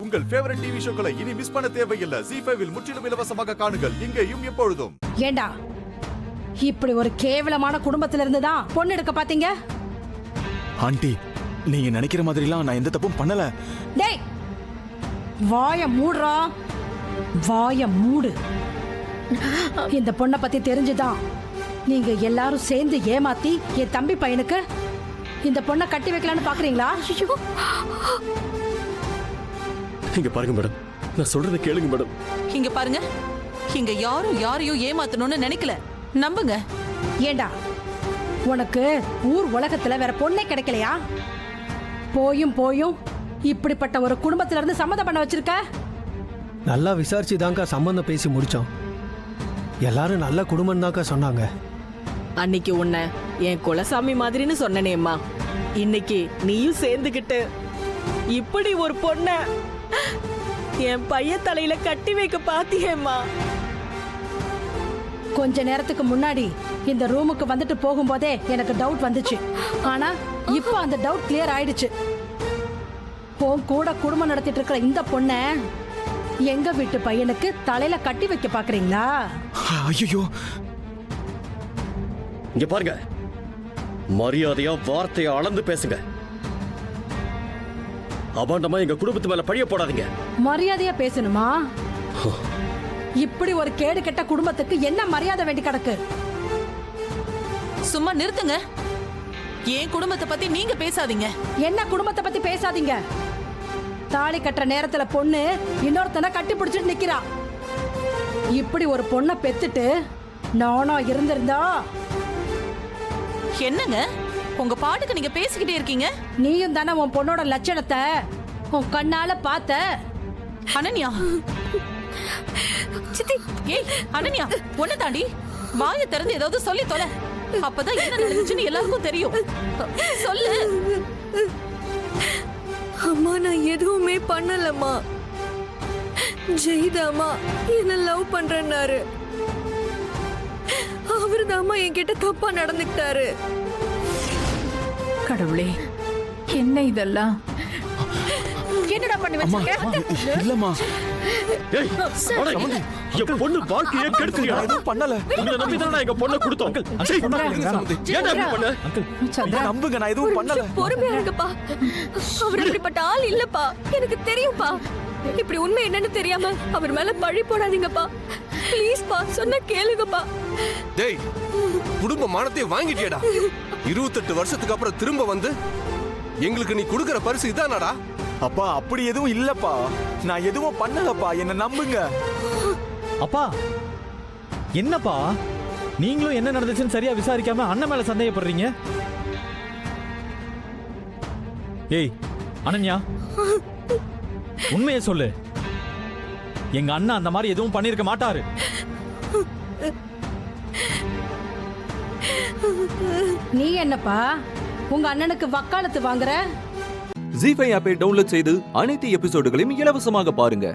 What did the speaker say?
உங்கள் favourite TV ஷோக்களை இனி miss பண்ண தேவையில்லை. ZEE5 இல் முற்றிலும் இலவசமாக காணுங்கள். இங்கேயும் எப்பொழுதும். ஏண்டா இப்படி ஒரு கேவலமான குடும்பத்துல இருந்து தான் பொண்ணு எடுக்க பாத்தீங்க? ஆண்டி, நீங்க நினைக்கிற மாதிரிலாம் நான் எந்த தப்பும் பண்ணல. டேய் வாய மூடுறா, வாய மூடு. இந்த பொண்ணை பத்தி தெரிஞ்சுதான் நீங்க எல்லாரும் சேர்ந்து ஏமாத்தி என் தம்பி பையனுக்கு இந்த பொண்ணை கட்டி வைக்கலான்னு பாக்குறீங்களா? இங்க பாருங்க மேடம், நான் சொல்றதை கேளுங்க மேடம். இங்க பாருங்க, இங்க யாரும் யாரையும் ஏமாத்தணும்னு நினைக்கல, நம்புங்க. ஏண்டா உனக்கு ஊர் உலகத்துல வேற பொண்ணே கிடைக்கலையா? போயும் போயும் இப்படிப்பட்ட ஒரு குடும்பத்துல இருந்து சம்மதம் பண்ண வச்சிருக்க. நல்லா விசாரிச்சு தான்க்கா சம்மந்தம் பேசி முடிச்சோம். எல்லாரும் நல்ல குடும்பம் தான்க்கா சொன்னாங்க. அன்னைக்கு உன்னை என் குலசாமி மாதிரின்னு சொன்னனேம்மா, இன்னைக்கு நீயும் சேர்ந்துகிட்டு இப்படி ஒரு பொண்ண என் பையன் தலையில கட்டி வைக்க பாத்தியேம்மா. கொஞ்ச நேரத்துக்கு முன்னாடி இந்த ரூமுக்கு வந்துட்டு போகும்போதே எனக்கு டவுட் வந்துச்சு. ஆனா இப்போ அந்த டவுட் கிளியர் ஆயிடுச்சு. உன் கூட குடும்பம் நடத்திட்டு இருக்கிற இந்த பொண்ண எங்க வீட்டு பையனுக்கு தலையில கட்டி வைக்க பாக்குறீங்களா? ஐயோ, இங்க பாருங்க, மரியாதையா வார்த்தையை அளந்து பேசுங்க. அபாண்டமா எங்க குடும்பத்து மேல பழிய போடாதீங்க. மரியாதையா பேசணுமா? இப்படி ஒரு கேடு கெட்ட குடும்பத்துக்கு என்ன மரியாதை வேண்டி கிடக்கு? சும்மா நிறுத்துங்க. என் குடும்பத்தை பத்தி நீங்க பேசாதீங்க. என்ன குடும்பத்தை பத்தி பேசாதீங்க? தாலி கட்டுற நேரத்துல பொண்ணு இன்னொருத்தனை கட்டி பிடிச்சிட்டு நிக்கிறா. இப்படி ஒரு பொண்ணை பெத்துட்டு நானா இருந்திருந்தா. என்னங்க உங்க பாட்டுக்கு நீங்க பேசிக்கிட்டே இருக்கீங்க? நீயும் தானே உன் பொண்ணோட லட்சணத்தை உன் கண்ணால பார்த்த. அனன்யா, சித்தி, ஏய் அனன்யா, ஒண்ணு தாண்டி வாயை திறந்து ஏதாவது சொல்லி தொலை. அப்பதான் என்ன நடந்துச்சுன்னு எல்லாருக்கும் தெரியும். சொல்லு. அம்மா, நான் எதுவுமே பண்ணலம்மா. ஜெயிதாமா என்ன லவ் பண்றேன்னாரு. அவருதாம்மா என்கிட்ட தப்பா நடந்துக்கிட்டாரு. கடவுளே, என்ன இதெல்லாம்? என்னடா பண்ணி வச்சிருக்க? இல்லம்மா, ஏய், போடா, என் பொண்ணு வாழ்க்கையே கெடுத்துறியா? எதுவும் பண்ணல. உங்களை நம்பி தானே எங்க பொண்ணை கொடுத்தோம். ஏன்டா இப்படி பண்ண? நம்புங்க, நான் எதுவும் பண்ணல. பொறுமையா இருங்கப்பா. அவர் இப்படிப்பட்ட ஆள் இல்லப்பா, எனக்கு தெரியும்பா. இப்படி உண்மை என்னன்னு தெரியாம அவர் மேல பழி போடாதீங்கப்பா. ப்ளீஸ் பா, சொன்ன கேளுங்கப்பா. டேய், குடும்ப மானத்தை வாங்கிட்டியடா. 28 வருஷத்துக்கு அப்புறம் திரும்ப வந்து எங்களுக்கு நீ கொடுக்கிற பரிசு இதானடா? அப்பா, அப்படி எதுவும் இல்லப்பா. நான் எதுவும் பண்ணலப்பா, என்ன நம்புங்க. அப்பா, என்னப்பா நீங்களும் என்ன நடந்துச்சுன்னு சரியா விசாரிக்காம அண்ணன் மேல சந்தேகப்படுறீங்க? ஏய் அனன்யா, உண்மையை சொல்லு. எங்க அண்ணா அந்த மாதிரி எதுவும் பண்ணிருக்க மாட்டாரு. நீ என்னப்பா உங்க அண்ணனுக்கு வக்காலத்து வாங்குற? ZEE5 ஆப்பை டவுன்லோட் செய்து அனைத்து எபிசோடுகளையும் இலவசமாக பாருங்க.